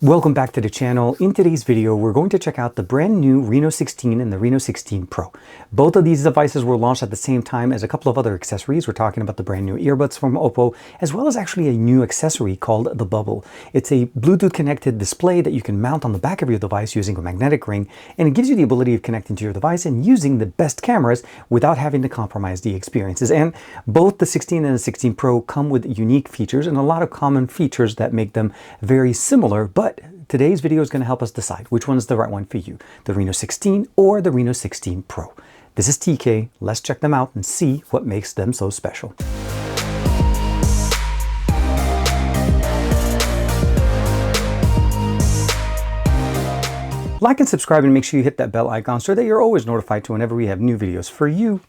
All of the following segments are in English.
Welcome back to the channel. In today's video, we're going to check out the brand new Reno 16 and the Reno 16 Pro. Both of these devices were launched at the same time as a couple of other accessories. We're talking about the brand new earbuds from Oppo, as well as actually a new accessory called the Bubble. It's a Bluetooth connected display that you can mount on the back of your device using a magnetic ring, and it gives you the ability of connecting to your device and using the best cameras without having to compromise the experiences. And both the 16 and the 16 Pro come with unique features and a lot of common features that make them very similar, but today's video is going to help us decide which one is the right one for you, the Reno 16 or the Reno 16 Pro. This is TK. Let's check them out and see what makes them so special. Like and subscribe, and make sure you hit that bell icon so that you're always notified to whenever we have new videos for you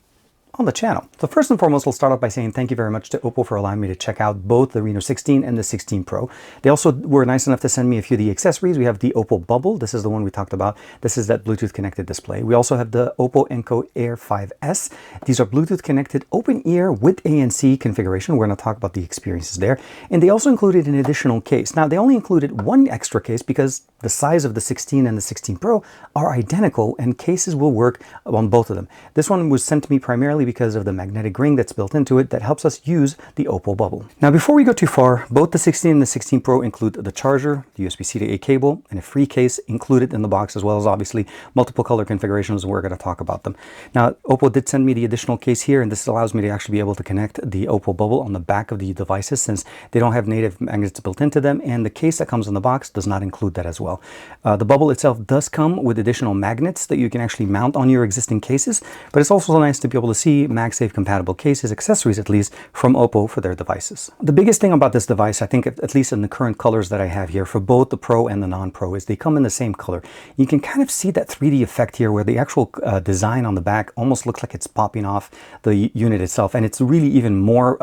on the channel. So first and foremost, we'll start off by saying thank you very much to Oppo for allowing me to check out both the Reno 16 and the 16 Pro. They also were nice enough to send me a few of the accessories. We have the Oppo Bubble. This is the one we talked about. This is that Bluetooth connected display. We also have the Oppo Enco Air 5S. These are Bluetooth connected open ear with ANC configuration. We're going to talk about the experiences there. And they also included an additional case. Now, they only included one extra case because the size of the 16 and the 16 Pro are identical and cases will work on both of them. This one was sent to me primarily because of the magnetic ring that's built into it that helps us use the Oppo Bubble. Now, before we go too far, both the 16 and the 16 Pro include the charger, the USB-C to A cable, and a free case included in the box, as well as obviously multiple color configurations. We're going to talk about them. Now, Oppo did send me the additional case here, and this allows me to actually be able to connect the Oppo Bubble on the back of the devices since they don't have native magnets built into them, and the case that comes in the box does not include that as well. The Bubble itself does come with additional magnets that you can actually mount on your existing cases, but it's also nice to be able to see MagSafe compatible cases, accessories at least, from Oppo for their devices. The biggest thing about this device, I think, at least in the current colors that I have here for both the Pro and the non-Pro, is they come in the same color. You can kind of see that 3D effect here where the actual design on the back almost looks like it's popping off the unit itself, and it's really even more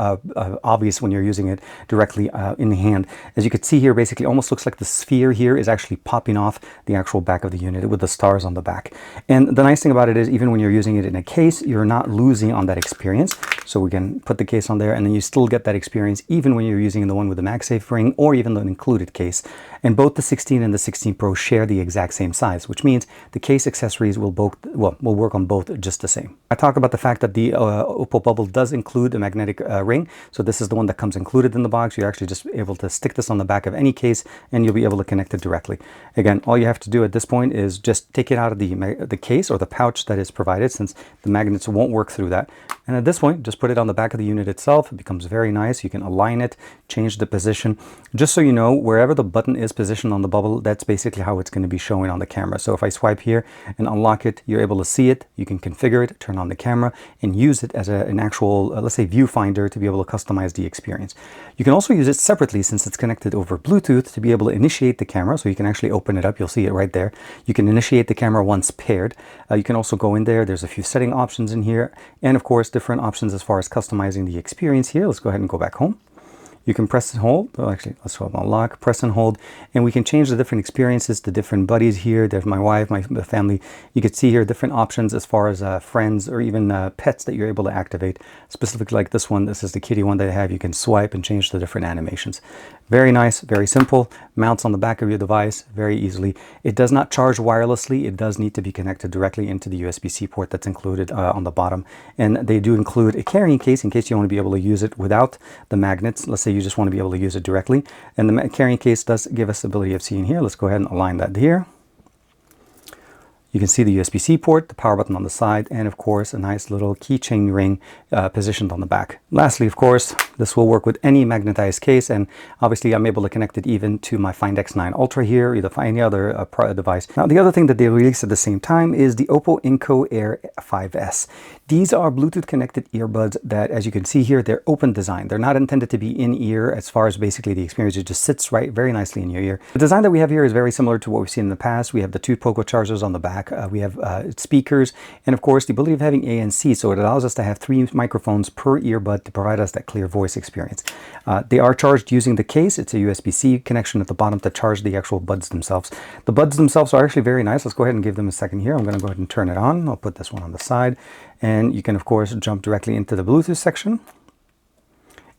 obvious when you're using it directly in the hand. As you can see here, basically almost looks like the sphere here is actually popping off the actual back of the unit with the stars on the back. And the nice thing about it is even when you're using it in a case, you're not losing on that experience. So we can put the case on there and then you still get that experience even when you're using the one with the MagSafe ring or even the included case. And both the 16 and the 16 Pro share the exact same size, which means the case accessories will work on both just the same. I talk about the fact that the Oppo Bubble does include a magnetic ring. So this is the one that comes included in the box. You're actually just able to stick this on the back of any case and you'll be able to connect it directly. Again, all you have to do at this point is just take it out of the case or the pouch that is provided, since the magnets won't work through that. And at this point, just put it on the back of the unit itself. It becomes very nice. You can align it, change the position. Just so you know, wherever the button is positioned on the Bubble, that's basically how it's going to be showing on the camera. So if I swipe here and unlock it, you're able to see it. You can configure it, turn on the camera, and use it as an actual, let's say, viewfinder to be able to customize the experience. You can also use it separately since it's connected over Bluetooth to be able to initiate the camera. So you can actually open it up. You'll see it right there. You can initiate the camera once paired. You can also go in there. There's a few setting options in here. And of course, different options as far as customizing the experience here. Let's go ahead and go back home. You can press and hold. Well, actually, let's hold unlock, press and hold, and we can change the different experiences to different buddies here. There's my wife, my family. You can see here different options as far as friends or even pets that you're able to activate. Specifically like this one, this is the kitty one that I have. You can swipe and change the different animations. Very nice, very simple. Mounts on the back of your device very easily. It does not charge wirelessly. It does need to be connected directly into the USB-C port that's included on the bottom. And they do include a carrying case in case you want to be able to use it without the magnets. Let's say you just want to be able to use it directly. And the carrying case does give us the ability of seeing here. Let's go ahead and align that here. You can see the USB-C port, the power button on the side, and of course a nice little keychain ring positioned on the back. Lastly, of course, this will work with any magnetized case, and obviously I'm able to connect it even to my Find X9 Ultra here, either for any other device. Now, the other thing that they released at the same time is the Oppo Enco Air 5S. These are Bluetooth connected earbuds that, as you can see here, they're open design. They're not intended to be in ear as far as basically the experience. It just sits right very nicely in your ear. The design that we have here is very similar to what we've seen in the past. We have the two Poco chargers on the back. We have speakers, and of course the ability of having ANC, so it allows us to have 3 microphones per earbud to provide us that clear voice experience. They are charged using the case. It's a USB-C connection at the bottom to charge the actual buds themselves. The buds themselves are actually very nice. Let's go ahead and give them a second here. I'm going to go ahead and turn it on. I'll put this one on the side, and you can of course jump directly into the Bluetooth section.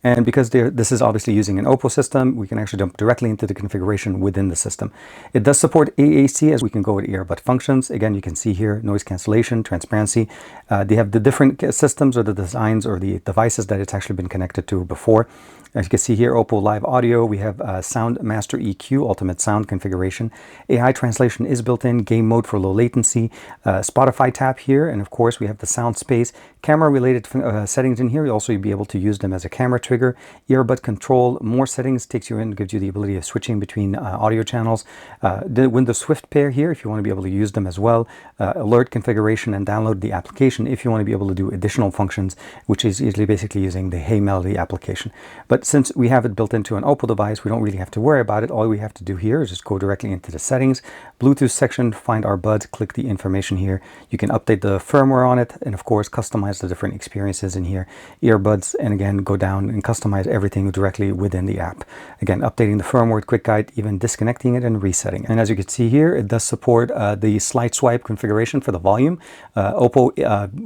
And because this is obviously using an Oppo system, we can actually jump directly into the configuration within the system. It does support AAC, as we can go with earbud functions. Again, you can see here noise cancellation, transparency. They have the different systems or the designs or the devices that it's actually been connected to before. As you can see here, Oppo Live Audio, we have Sound Master EQ, Ultimate Sound configuration. AI translation is built in, game mode for low latency, Spotify tap here, and of course we have the sound space. Camera related settings in here, you'll also be able to use them as a camera trigger. Earbud control, more settings, takes you in, gives you the ability of switching between audio channels. The Windows Swift pair here, if you want to be able to use them as well. Alert configuration and download the application if you want to be able to do additional functions, which is easily basically using the Hey Melody application. But since we have it built into an Oppo device, we don't really have to worry about it. All we have to do here is just go directly into the settings, Bluetooth section, find our buds, click the information here. You can update the firmware on it, and of course customize the different experiences in here. Earbuds, and again go down and customize everything directly within the app. Again, updating the firmware quick guide, even disconnecting it and resetting it. And as you can see here, it does support the slide swipe configuration for the volume. Oppo,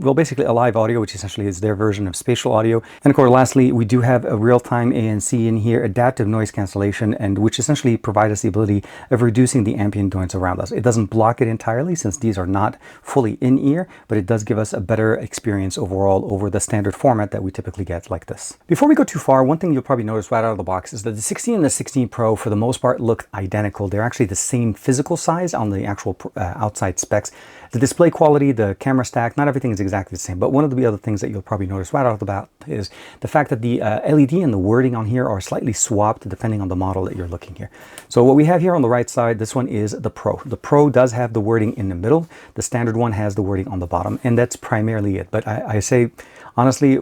well, basically a live audio, which essentially is their version of spatial audio. And of course, lastly, we do have a real-time ANC in here, adaptive noise cancellation, and which essentially provides us the ability of reducing the ambient noise around us. It doesn't block it entirely since these are not fully in-ear, but it does give us a better experience overall over the standard format that we typically get like this. Before we go too far, one thing you'll probably notice right out of the box is that the 16 and the 16 Pro for the most part look identical. They're actually the same physical size on the actual outside specs. The display quality, the camera stack, not everything is exactly the same, but one of the other things that you'll probably notice right out of the bat is the fact that the LED and the wording on here are slightly swapped depending on the model that you're looking here. So what we have here on the right side, this one is the Pro. The Pro does have the wording in the middle. The standard one has the wording on the bottom, and that's primarily it. But I say, honestly,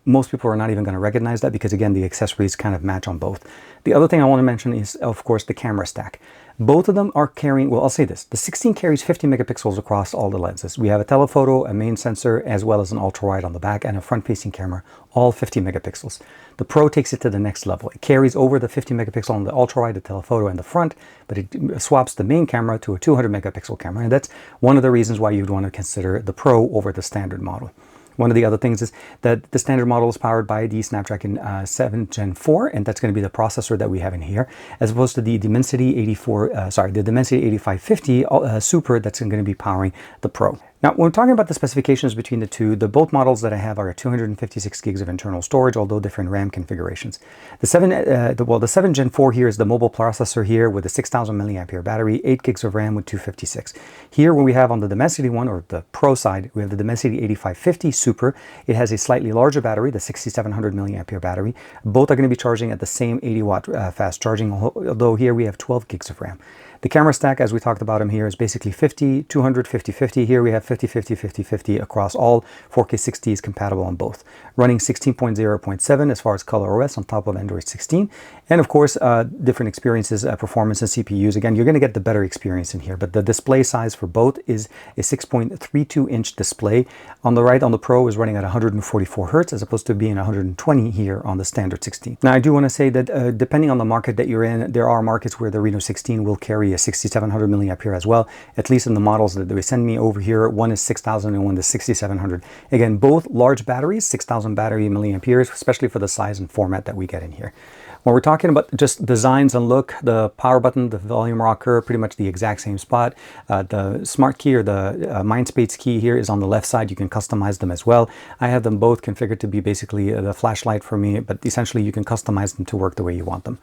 most people are not even going to recognize that because, again, the accessories kind of match on both. The other thing I want to mention is, of course, the camera stack. Both of them are carrying, well, I'll say this, the 16 carries 50 megapixels across all the lenses. We have a telephoto, a main sensor, as well as an ultra-wide on the back, and a front-facing camera, all 50 megapixels. The Pro takes it to the next level. It carries over the 50 megapixel on the ultra-wide, the telephoto, and the front, but it swaps the main camera to a 200 megapixel camera, and that's one of the reasons why you'd want to consider the Pro over the standard model. One of the other things is that the standard model is powered by the Snapdragon 7 Gen 4, and that's going to be the processor that we have in here, as opposed to the Dimensity 8550 Super that's going to be powering the Pro. Now, when we're talking about the specifications between the two, the both models that I have are 256 gigs of internal storage, although different RAM configurations. The 7 Gen 4 here is the mobile processor here with a 6000 milliampere battery, 8 gigs of RAM with 256. Here, when we have on the Dimensity one, or the Pro side, we have the Dimensity 8550 Super. It has a slightly larger battery, the 6700 milliampere battery. Both are going to be charging at the same 80 watt fast charging, although here we have 12 gigs of RAM. The camera stack, as we talked about them here, is basically 50, 200, 50, 50. Here we have 50, 50, 50, 50 across all 4K 60s compatible on both. Running 16.0.7 as far as ColorOS on top of Android 16. And of course, different experiences, performance and CPUs. Again, you're going to get the better experience in here, but the display size for both is a 6.32 inch display. On the right, on the Pro, is running at 144 Hertz as opposed to being 120 here on the standard 16. Now, I do want to say that depending on the market that you're in, there are markets where the Reno 16 will carry a 6700 milliampere as well, at least in the models that they send me over here. One is 6000 and one is 6700. Again, both large batteries, 6000 battery milliamperes, especially for the size and format that we get in here. When we're talking about just designs and look, the power button, the volume rocker, pretty much the exact same spot. The smart key or the MindSpace key here is on the left side. You can customize them as well. I have them both configured to be basically the flashlight for me, but essentially you can customize them to work the way you want them.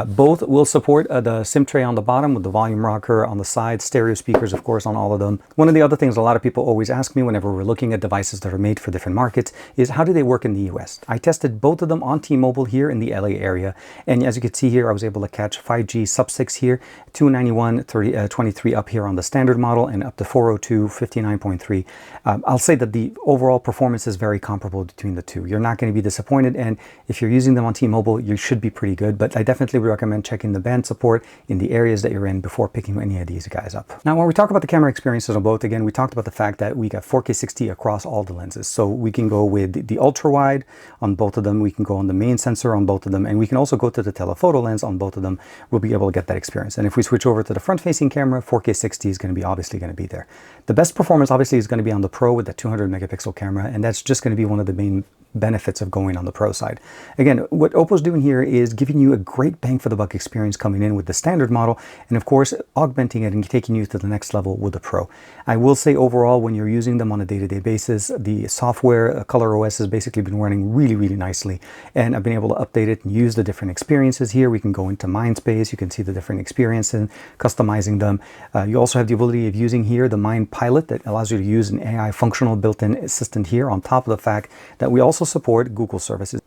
Both will support the SIM tray on the bottom with the volume rocker on the side, stereo speakers, of course, on all of them. One of the other things a lot of people always ask me whenever we're looking at devices that are made for different markets is how do they work in the US? I tested both of them on T-Mobile here in the LA area, and as you can see here, I was able to catch 5G sub-6 here, 291, 23 up here on the standard model, and up to 402, 59.3. I'll say that the overall performance is very comparable between the two. You're not going to be disappointed, and if you're using them on T-Mobile, you should be pretty good, but I definitely would recommend checking the band support in the areas that you're in before picking any of these guys up. Now, when we talk about the camera experiences on both, again, we talked about the fact that we got 4K 60 across all the lenses. So we can go with the ultra wide on both of them. We can go on the main sensor on both of them, and we can also go to the telephoto lens on both of them. We'll be able to get that experience. And if we switch over to the front facing camera, 4K 60 is going to be obviously going to be there. The best performance obviously is going to be on the Pro with the 200 megapixel camera, and that's just going to be one of the main benefits of going on the Pro side. Again, what Oppo's doing here is giving you a great bang for the buck experience coming in with the standard model, and of course augmenting it and taking you to the next level with the Pro. I will say overall, when you're using them on a day-to-day basis, the software, ColorOS, has basically been running really nicely, and I've been able to update it and use the different experiences here. We can go into Mindspace, you can see the different experiences, customizing them. You also have the ability of using here the Mind Pilot that allows you to use an AI functional built-in assistant here, on top of the fact that we also support Google services.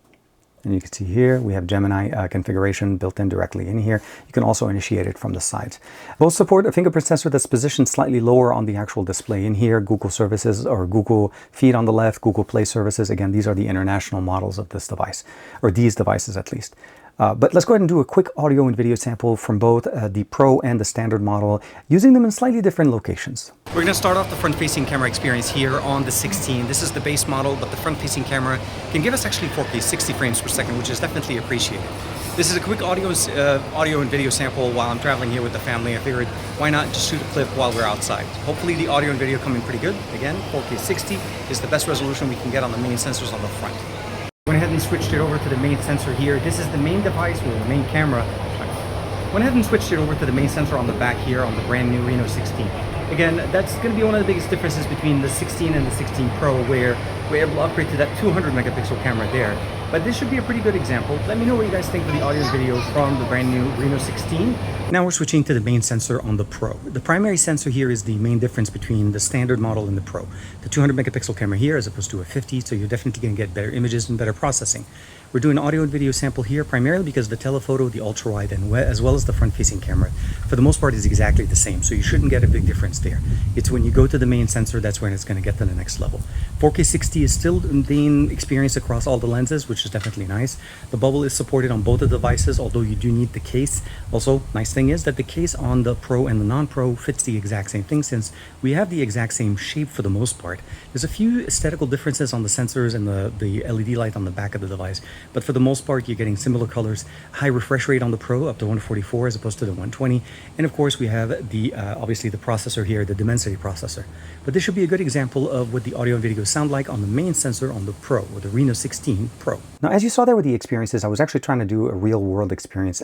And you can see here we have Gemini configuration built in directly in here. You can also initiate it from the sides. Both support a fingerprint sensor that's positioned slightly lower on the actual display in here. Google services, or Google Feed on the left, Google Play services. Again, these are the international models of this device, or these devices at least. But let's go ahead and do a quick audio and video sample from both the Pro and the standard model, using them in slightly different locations. We're going to start off the front-facing camera experience here on the 16. This is the base model, but the front-facing camera can give us actually 4K 60 frames per second, which is definitely appreciated. This is a quick audio and video sample while I'm traveling here with the family. I figured, why not just shoot a clip while we're outside? Hopefully the audio and video come in pretty good. Again, 4K 60 is the best resolution we can get on the main sensors on the front. Went ahead and switched it over to the main sensor here. This is the main device with the main camera. Went ahead and switched it over to the main sensor on the back here on the brand new Reno 16. Again, that's going to be one of the biggest differences between the 16 and the 16 Pro, where we're able to upgrade to that 200 megapixel camera there. But this should be a pretty good example. Let me know what you guys think of the audio and video from the brand new Reno 16. Now we're switching to the main sensor on the Pro. The primary sensor here is the main difference between the standard model and the Pro. The 200 megapixel camera here as opposed to a 50, so you're definitely going to get better images and better processing. We're doing an audio and video sample here primarily because the telephoto, the ultra-wide, and as well as the front-facing camera, for the most part, is exactly the same, so you shouldn't get a big difference there. It's when you go to the main sensor, that's when it's going to get to the next level. 4K 60 is still being experienced across all the lenses, which is definitely nice. The Bubble is supported on both the devices, although you do need the case. Also, nice thing is that the case on the Pro and the non-Pro fits the exact same thing, since we have the exact same shape for the most part. There's a few aesthetical differences on the sensors and the LED light on the back of the device, but for the most part, you're getting similar colors. High refresh rate on the Pro, up to 144 as opposed to the 120. And of course, we have the obviously the processor here, the Dimensity processor. But this should be a good example of what the audio and video sound like on the main sensor on the Pro, or the Reno 16 Pro. Now, as you saw there with the experiences, I was actually trying to do a real world experience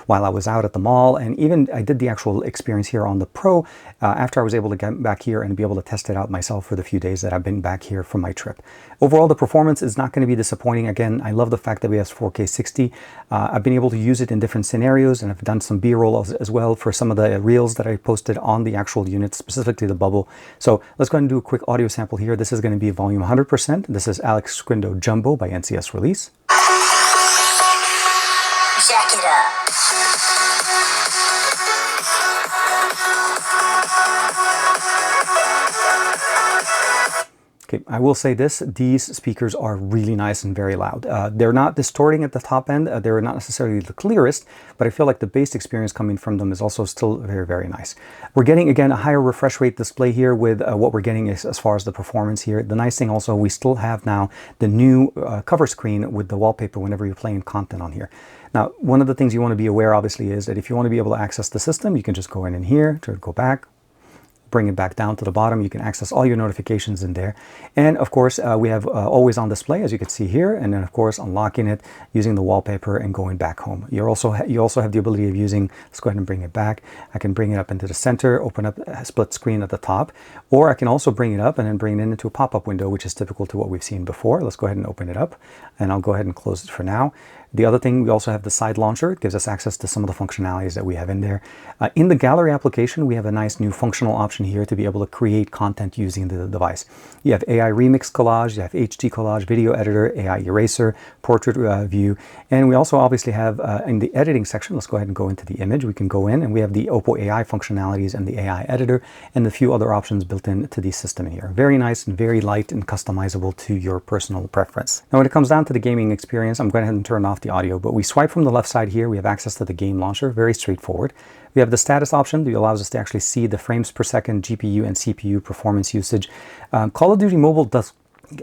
while I was out at the mall, and even I did the actual experience here on the Pro after I was able to get back here and be able to test it out myself for the few days that I've been back here from my trip. Overall, the performance is not going to be disappointing. Again, I love the fact that we have 4K 60. I've been able to use it in different scenarios, and I've done some B-roll as well for some of the reels that I posted on the actual unit, specifically the Bubble. So let's go ahead and do a quick audio sample here. This is going to be volume 100%. This is Alex Squindo Jumbo by NCS Release. Jack it up. Okay, I will say this, these speakers are really nice and very loud. They're not distorting at the top end, they're not necessarily the clearest, but I feel like the bass experience coming from them is also still very nice. We're getting, again, a higher refresh rate display here with what we're getting as far as the performance here. The nice thing also, we still have now the new cover screen with the wallpaper whenever you're playing content on here. Now, one of the things you want to be aware, obviously, is that if you want to be able to access the system, you can just go in here, to go back, bring it back down to the bottom. You can access all your notifications in there. And of course, we have always on display, as you can see here. And then of course, unlocking it using the wallpaper and going back home. You also have the ability of using, let's go ahead and bring it back. I can bring it up into the center, open up a split screen at the top, or I can also bring it up and then bring it into a pop-up window, which is typical to what we've seen before. Let's go ahead and open it up, and I'll go ahead and close it for now. The other thing, we also have the side launcher. It gives us access to some of the functionalities that we have in there. In the gallery application, we have a nice new functional option here to be able to create content using the device. You have AI Remix Collage, you have HD Collage, Video Editor, AI Eraser, Portrait View, and we also obviously have in the editing section, let's go ahead and go into the image. We can go in and we have the Oppo AI functionalities and the AI Editor and a few other options built into the system in here. Very nice and very light and customizable to your personal preference. Now, when it comes down to the gaming experience, I'm going ahead and turn off the audio, but we swipe from the left side here. We have access to the game launcher, very straightforward. We have the status option that allows us to actually see the frames per second, GPU and CPU performance usage. Call of Duty Mobile does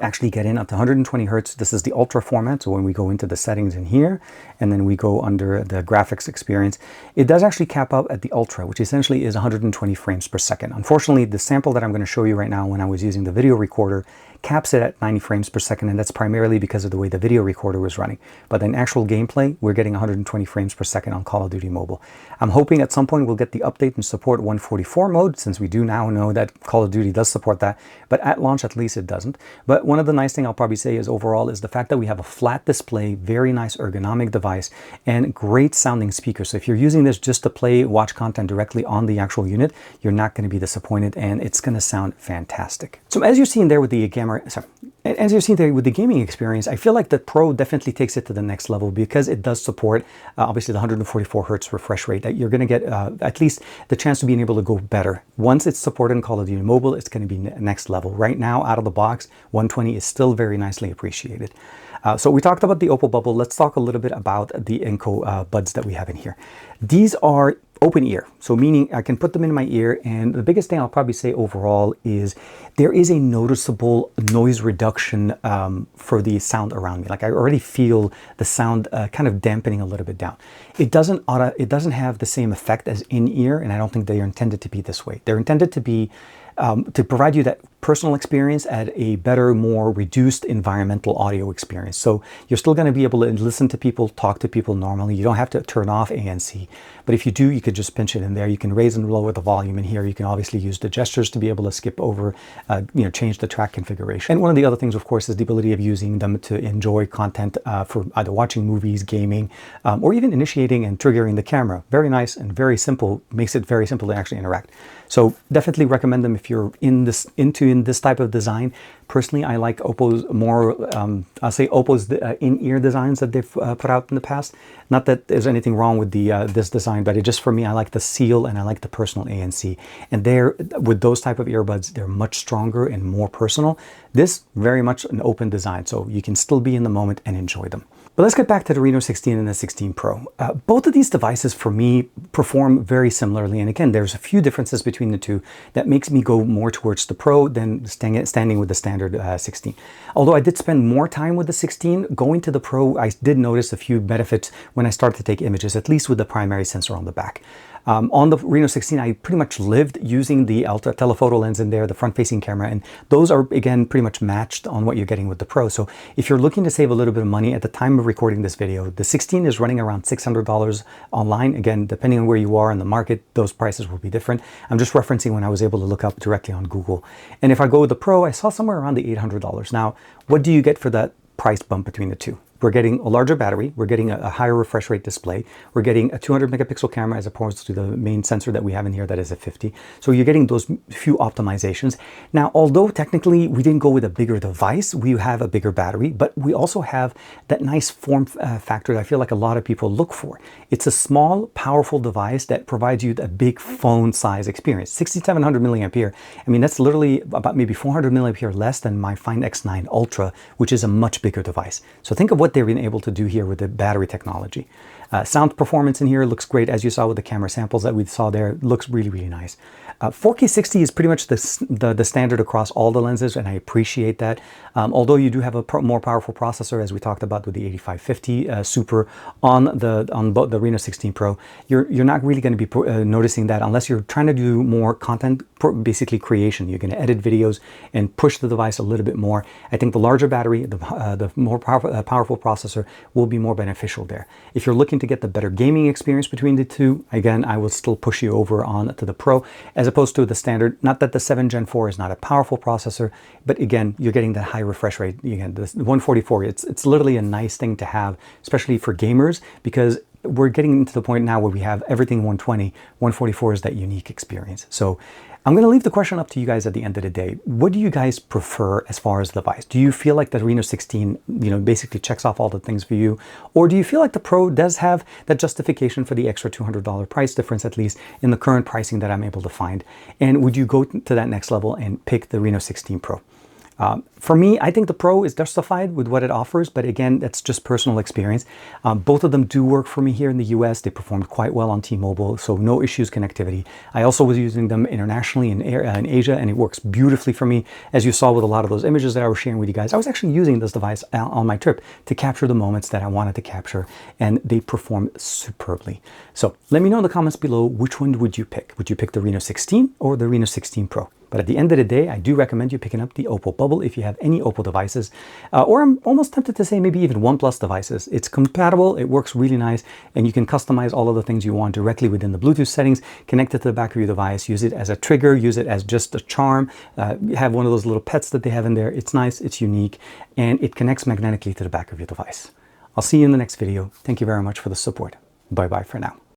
actually get in up to 120 hertz. This is the ultra format, so when we go into the settings in here and then we go under the graphics experience, it does actually cap out at the ultra, which essentially is 120 frames per second. Unfortunately, the sample that I'm going to show you right now when I was using the video recorder caps it at 90 frames per second, and that's primarily because of the way the video recorder was running. But in actual gameplay, we're getting 120 frames per second on Call of Duty Mobile. I'm hoping at some point we'll get the update and support 144 mode, since we do now know that Call of Duty does support that, but at launch at least it doesn't. But one of the nice things I'll probably say is overall is the fact that we have a flat display, very nice ergonomic device, and great sounding speakers. So if you're using this just to play, watch content directly on the actual unit, you're not going to be disappointed, and it's going to sound fantastic. So as you're seeing there with the as you're seeing there with the gaming experience, I feel like the Pro definitely takes it to the next level because it does support obviously the 144 hertz refresh rate that you're going to get at least the chance to being able to go better. Once it's supported in Call of Duty Mobile, it's going to be next level. Right now, out of the box, 120 is still very nicely appreciated. So we talked about the Oppo Bubble. Let's talk a little bit about the Enco buds that we have in here. These are open ear, so meaning I can put them in my ear, and the biggest thing I'll probably say overall is there is a noticeable noise reduction for the sound around me. Like I already feel the sound kind of dampening a little bit down. It doesn't have the same effect as in-ear, and I don't think they are intended to be this way. They're intended to be to provide you that personal experience at a better, more reduced environmental audio experience. So you're still going to be able to listen to people, talk to people normally. You don't have to turn off ANC. But if you do, you could just pinch it in there. You can raise and lower the volume in here. You can obviously use the gestures to be able to skip over, change the track configuration. And one of the other things, of course, is the ability of using them to enjoy content for either watching movies, gaming, or even initiating and triggering the camera. Very nice and very simple. Makes it very simple to actually interact. So definitely recommend them if you're into this type of design. Personally, I like Oppo's more, I'll say Oppo's in-ear designs that they've put out in the past. Not that there's anything wrong with this design, but it just, for me, I like the seal and I like the personal ANC. And with those type of earbuds, they're much stronger and more personal. This, very much an open design, so you can still be in the moment and enjoy them. But let's get back to the Reno 16 and the 16 Pro. Both of these devices, for me, perform very similarly. And again, there's a few differences between the two that makes me go more towards the Pro than standing with the standard 16. Although I did spend more time with the 16, going to the Pro, I did notice a few benefits when I started to take images, at least with the primary sensor on the back. On the Reno 16, I pretty much lived using the ultra telephoto lens in there, the front-facing camera, and those are, again, pretty much matched on what you're getting with the Pro. So if you're looking to save a little bit of money at the time of recording this video, the 16 is running around $600 online. Again, depending on where you are in the market, those prices will be different. I'm just referencing when I was able to look up directly on Google. And if I go with the Pro, I saw somewhere around the $800. Now, what do you get for that price bump between the two? We're getting a larger battery, we're getting a higher refresh rate display, we're getting a 200 megapixel camera as opposed to the main sensor that we have in here that is a 50. So you're getting those few optimizations. Now, although technically we didn't go with a bigger device, we have a bigger battery, but we also have that nice form factor that I feel like a lot of people look for. It's a small, powerful device that provides you a big phone size experience. 6700 milliampere. I mean, that's literally about maybe 400 milliampere less than my Find X9 Ultra, which is a much bigger device. So think of what they've been able to do here with the battery technology. Sound performance in here looks great, as you saw with the camera samples that we saw there. Looks really, really nice. 4K 60 is pretty much the standard across all the lenses, and I appreciate that. Although you do have a more powerful processor, as we talked about with the 8550 Super on both the Reno 16 Pro, you're not really going to be noticing that unless you're trying to do more content, basically creation. You're going to edit videos and push the device a little bit more. I think the larger battery, the more powerful processor will be more beneficial there. If you're looking to get the better gaming experience between the two, again, I will still push you over on to the Pro as opposed to the standard. Not that the 7 Gen 4 is not a powerful processor, but again, you're getting that high refresh rate. Again, the 144, it's literally a nice thing to have, especially for gamers, because we're getting into the point now where we have everything 120. 144 is that unique experience. So I'm going to leave the question up to you guys at the end of the day. What do you guys prefer as far as the device? Do you feel like the Reno 16, basically checks off all the things for you? Or do you feel like the Pro does have that justification for the extra $200 price difference, at least in the current pricing that I'm able to find? And would you go to that next level and pick the Reno 16 Pro? For me, I think the Pro is justified with what it offers, but again, that's just personal experience. Both of them do work for me here in the US. They performed quite well on T-Mobile, so no issues connectivity. I also was using them internationally in Asia, and it works beautifully for me. As you saw with a lot of those images that I was sharing with you guys, I was actually using this device on my trip to capture the moments that I wanted to capture, and they perform superbly. So let me know in the comments below, which one would you pick? Would you pick the Reno 16 or the Reno 16 Pro? But at the end of the day, I do recommend you picking up the Oppo Bubble if you have any Oppo devices, or I'm almost tempted to say maybe even OnePlus devices. It's compatible, it works really nice, and you can customize all of the things you want directly within the Bluetooth settings, connect it to the back of your device, use it as a trigger, use it as just a charm, have one of those little pets that they have in there. It's nice, it's unique, and it connects magnetically to the back of your device. I'll see you in the next video. Thank you very much for the support. Bye-bye for now.